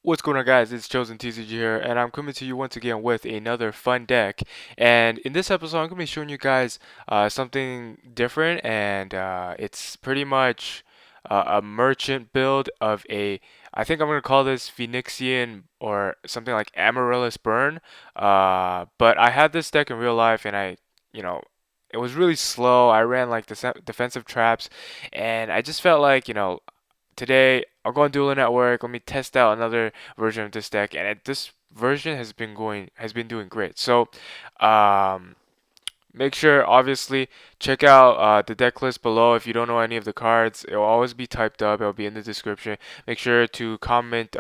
What's going on, guys? It's ChosenTCG here, and I'm coming to you once again with another fun deck. And in this episode, I'm going to be showing you guys something different, and it's pretty much a merchant build of I think I'm going to call this Phoenixian or something like amaryllis burn. But I had this deck in real life, and you know, it was really slow. I ran like the defensive traps, and I just felt like, today I'll go on Duelingnetwork. Let me test out another version of this deck, and this version has been doing great. So, um, make sure obviously check out the deck list below. If you don't know any of the cards, it will always be typed up. It'll be in the description. Make sure to comment.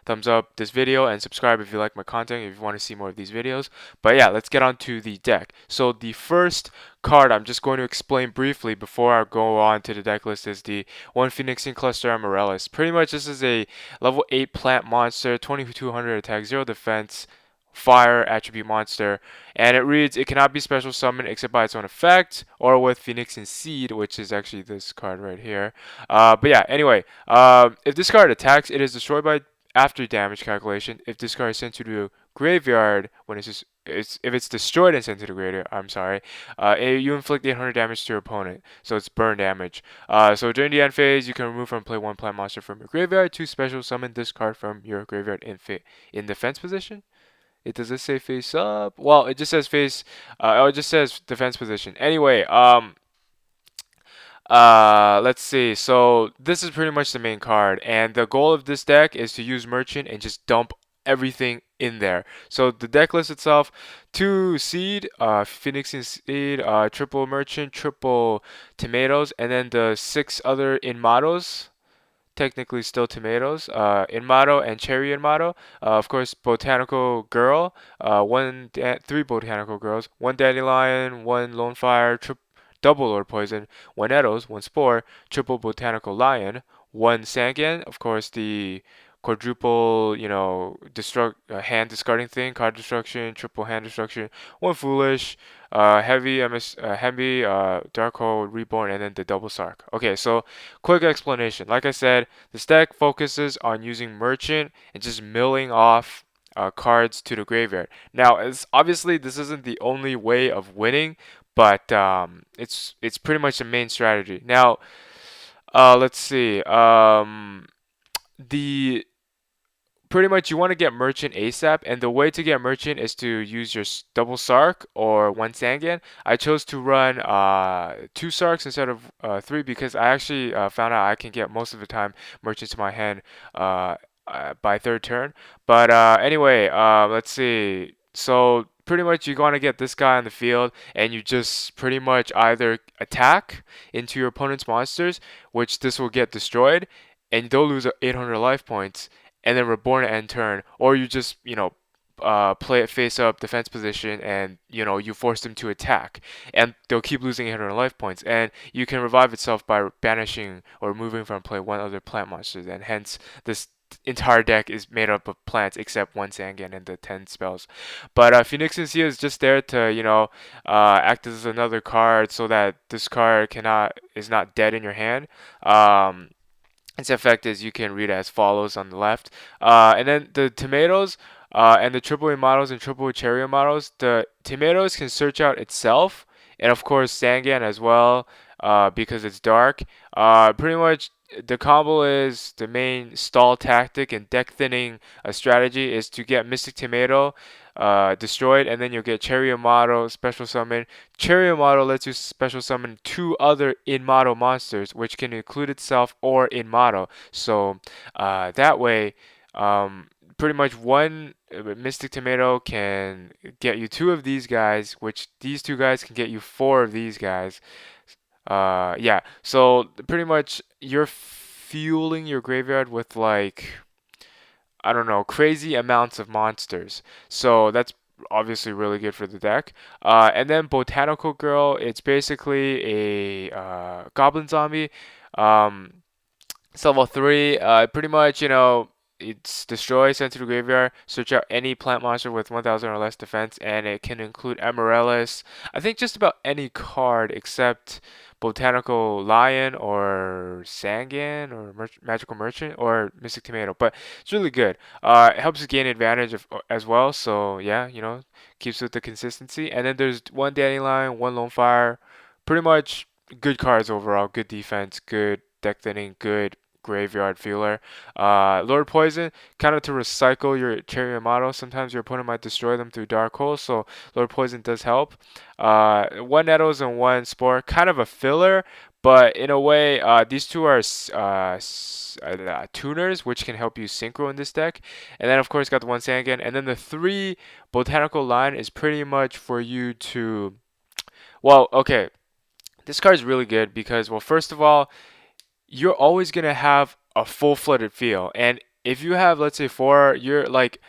Thumbs up this video and subscribe if you like my content, if you want to see more of these videos. But yeah, let's get on to the deck. So the first card I'm just going to explain briefly before I go on to the deck list is the one Phoenixian Cluster amaryllis. Pretty much this is a level 8 plant monster, 2200 attack, 0 defense, fire attribute monster, and it reads it cannot be special summoned except by its own effect or with Phoenixian Seed, which is actually this card right here. But yeah, anyway, if this card attacks, it is destroyed by after damage calculation. If this card is sent to the graveyard when if it's destroyed and sent to the graveyard, I'm sorry, you inflict 800 damage to your opponent, so it's burn damage. So during the end phase, you can remove from play one plant monster from your graveyard to special summon this card from your graveyard in defense position. It does it say face up? Well, it just says face. Oh, it just says defense position. Anyway, let's see. So this is pretty much the main card, and the goal of this deck is to use Merchant and just dump everything in there. So the deck list itself: two seed, Phoenixian Seed, triple Merchant, triple Tomatoes, and then the six other Inmatos. Technically still tomatoes, Inmato and cherry Inmato. Of course, Botanical Girl, three Botanical Girls, one Dandylion, one Lonefire, double Lord Poison, one Nettles, one Spore, triple Botanical Lion, one Sangan, of course the quadruple, hand discarding thing, card destruction, triple hand destruction, one Foolish, heavy, dark hole, reborn, and then the double sarc. Okay, so quick explanation. Like I said, this deck focuses on using merchant and just milling off cards to the graveyard. Now, obviously this isn't the only way of winning, but it's pretty much the main strategy. Now, let's see. The Pretty much you want to get merchant ASAP, and the way to get merchant is to use your double sarc or one Sangan. I chose to run two sarcs instead of three because I actually found out I can get most of the time merchant to my hand by third turn. But anyway, let's see. So pretty much you're going to get this guy on the field, and you just pretty much either attack into your opponent's monsters, which this will get destroyed, and they'll lose 800 life points, and then reborn at end turn, or you just play it face up defense position, and you force them to attack, and they'll keep losing 800 life points, and you can revive itself by banishing or moving from play one other plant monster, and hence this entire deck is made up of plants except one Sangan and the 10 spells. But Phoenixian Seal is just there to act as another card so that this card is not dead in your hand. Its effect is you can read it as follows on the left. And then the tomatoes and the triple A models and triple cherry models, the tomatoes can search out itself, and of course Sangan as well, because it's dark. Pretty much the combo is the main stall tactic and deck thinning strategy is to get Mystic Tomato destroyed, and then you'll get Cherry Amato special summon. Cherry Amato lets you special summon two other Inmato monsters, which can include itself or Inmato. So that way, pretty much one Mystic Tomato can get you two of these guys, which these two guys can get you four of these guys. Yeah, so pretty much you're fueling your graveyard with like, I don't know, crazy amounts of monsters. So that's obviously really good for the deck. And then Botanical Girl, it's basically a goblin zombie. It's level 3. Pretty much, it's destroy, send to the graveyard, search out any plant monster with 1000 or less defense, and it can include amaryllis. I think just about any card except Botanical Lion or Sangan or Magical Merchant or Mystic Tomato. But it's really good. It helps you gain advantage as well. So yeah, keeps with the consistency. And then there's one Dandylion, one Lonefire. Pretty much good cards overall. Good defense, good deck thinning, good graveyard feeler. Lord Poison, kind of to recycle your cherry model. Sometimes your opponent might destroy them through Dark Hole, so Lord Poison does help. One Nettles and one Spore, kind of a filler, but in a way, these two are tuners, which can help you synchro in this deck. And then, of course, got the one Sangan. And then the three Botanical line is pretty much for you to. Well, okay. This card is really good because, well, first of all, you're always gonna have a full-flooded field. And if you have, let's say, four, you're like,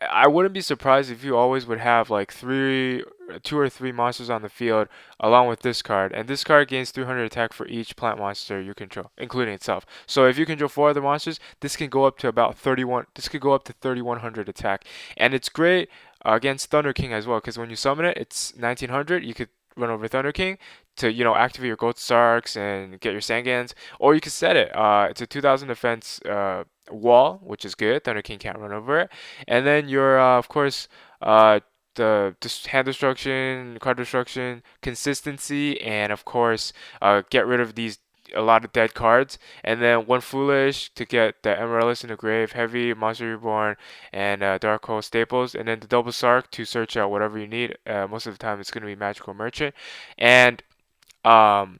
I wouldn't be surprised if you always would have like two or three monsters on the field along with this card. And this card gains 300 attack for each plant monster you control, including itself. So if you control four other monsters, this can go up to about 31. This could go up to 3100 attack, and it's great against Thunder King as well. Because when you summon it, it's 1900. You could run over Thunder King to activate your Gold Sarks and get your Sangans, or you could set it. It's a 2000 defense wall, which is good. Thunder King can't run over it. And then your, of course, the hand destruction, card destruction, consistency, and of course, get rid of these a lot of dead cards. And then one foolish to get the amaryllis in the grave, heavy, monster reborn, and dark hole staples. And then the double sark to search out whatever you need. Most of the time, it's going to be magical merchant. And um,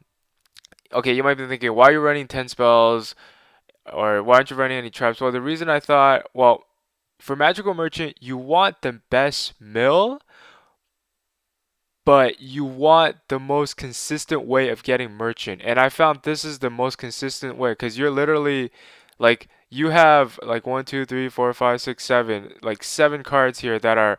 okay, you might be thinking, why are you running 10 spells? Or why aren't you running any traps? Well, the reason I thought, well, for Magical Merchant, you want the best mill, but you want the most consistent way of getting Merchant. And I found this is the most consistent way because you're literally like, you have like one, two, three, four, five, six, seven, like seven cards here that are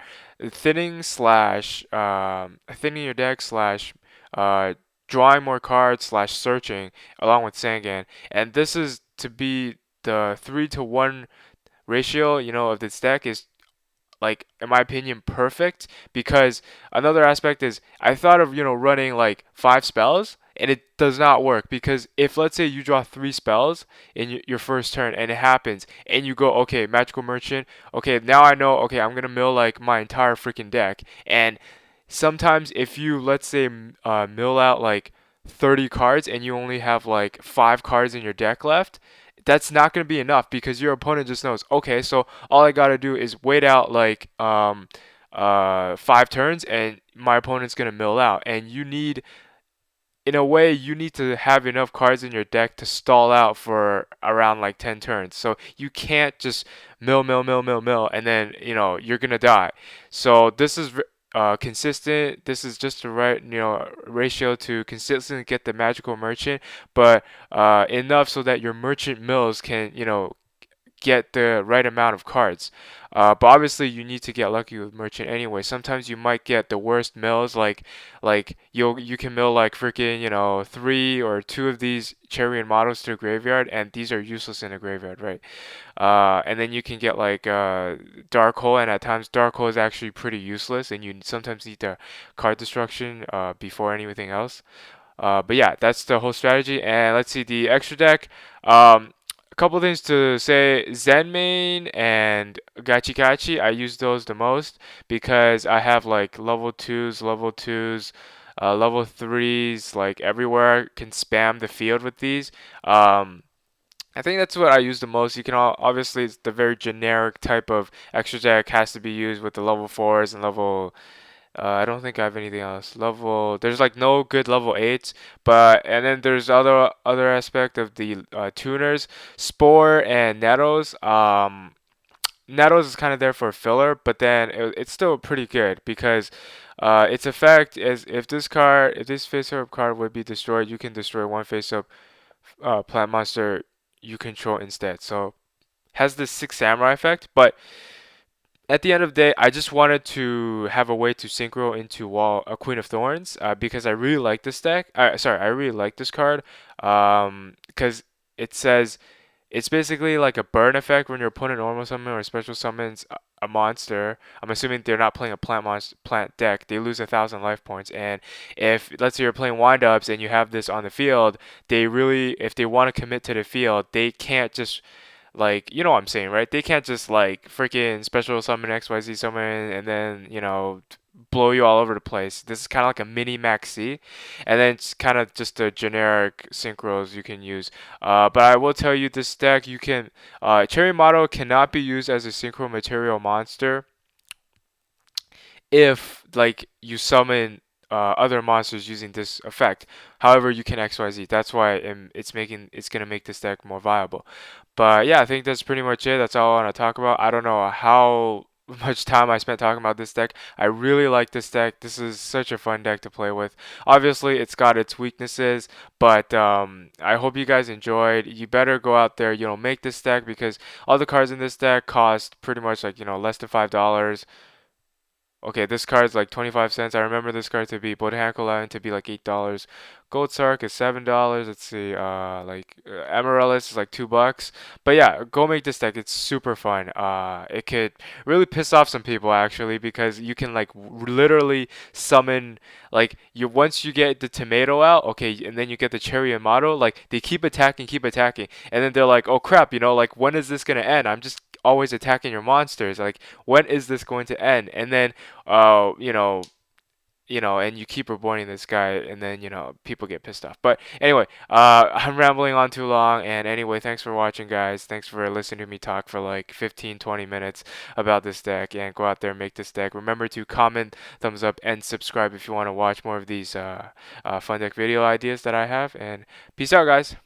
thinning slash thinning your deck slash uh, drawing more cards slash searching along with Sangan. And this is to be the 3-to-1 ratio, of this deck is like, in my opinion, perfect. Because another aspect is I thought of running like five spells, and it does not work. Because if, let's say, you draw three spells in your first turn and it happens and you go, okay, Magical Merchant, okay, now I know, okay, I'm gonna mill like my entire freaking deck. And sometimes if you, let's say, mill out like 30 cards and you only have like five cards in your deck left, that's not going to be enough because your opponent just knows, okay, so all I got to do is wait out like 5 turns and my opponent's going to mill out. And in a way, you need to have enough cards in your deck to stall out for around like 10 turns. So you can't just mill, mill, mill, mill, mill, and then, you're going to die. So this is consistent. This is just the right, ratio to consistently get the magical merchant, but enough so that your merchant mills can, get the right amount of cards. But obviously you need to get lucky with merchant anyway. Sometimes you might get the worst mills, like you can mill like freaking 3 or 2 of these Chariot models to the graveyard, and these are useless in the graveyard, right? And then you can get like dark hole, and at times dark hole is actually pretty useless, and you sometimes need the card destruction before anything else. But yeah, that's the whole strategy. And let's see the extra deck. A couple things to say. Zenmain and Gachi, I use those the most because I have like level 2s, level 3s, like everywhere. Can spam the field with these. I think that's what I use the most. You can obviously, it's the very generic type of extra deck has to be used with the level 4s and level. I don't think I have anything else. There's like no good level 8s, but and then there's other aspect of the tuners, Spore and Nettles. Nettles is kind of there for a filler, but then it's still pretty good because its effect is if this face-up card would be destroyed, you can destroy one face-up plant monster you control instead. So has this Six Samurai effect, but at the end of the day, I just wanted to have a way to synchro into a Queen of Thorns because I really like this deck. I really like this card because it says It's basically like a burn effect when your opponent normal summon or special summons a monster. I'm assuming they're not playing a plant deck. They lose 1,000 life points. And if let's say you're playing wind ups and you have this on the field, they really, if they want to commit to the field, they can't just like, you know what I'm saying, right? They can't just like freaking special summon XYZ summon and then, blow you all over the place. This is kind of like a mini maxi, and then it's kind of just the generic synchros you can use. But I will tell you, this deck you can, Cherry Motto cannot be used as a synchro material monster if like you summon other monsters using this effect. However, you can XYZ. That's why it's gonna make this deck more viable. But yeah, I think that's pretty much it. That's all I want to talk about. I don't know how much time I spent talking about this deck. I really like this deck. This is such a fun deck to play with. Obviously, it's got its weaknesses, but I hope you guys enjoyed. You better go out there, make this deck because all the cards in this deck cost pretty much like, less than $5. Okay, this card's like 25 cents. I remember this card to be Botanical Island to be like $8. Gold Sark is $7. Let's see, amaryllis is like $2. But yeah, go make this deck. It's super fun. It could really piss off some people actually because you can like literally summon like you once you get the tomato out, okay, and then you get the cherry Inmato, like they keep attacking, and then they're like, oh crap, like when is this gonna end? I'm just always attacking your monsters. Like when is this going to end? And then uh, you know, and you keep reborning this guy, and then people get pissed off. But anyway, I'm rambling on too long. And anyway, thanks for watching, guys. Thanks for listening to me talk for like 15, 20 minutes about this deck. And go out there and make this deck. Remember to comment, thumbs up, and subscribe if you want to watch more of these fun deck video ideas that I have. And peace out, guys.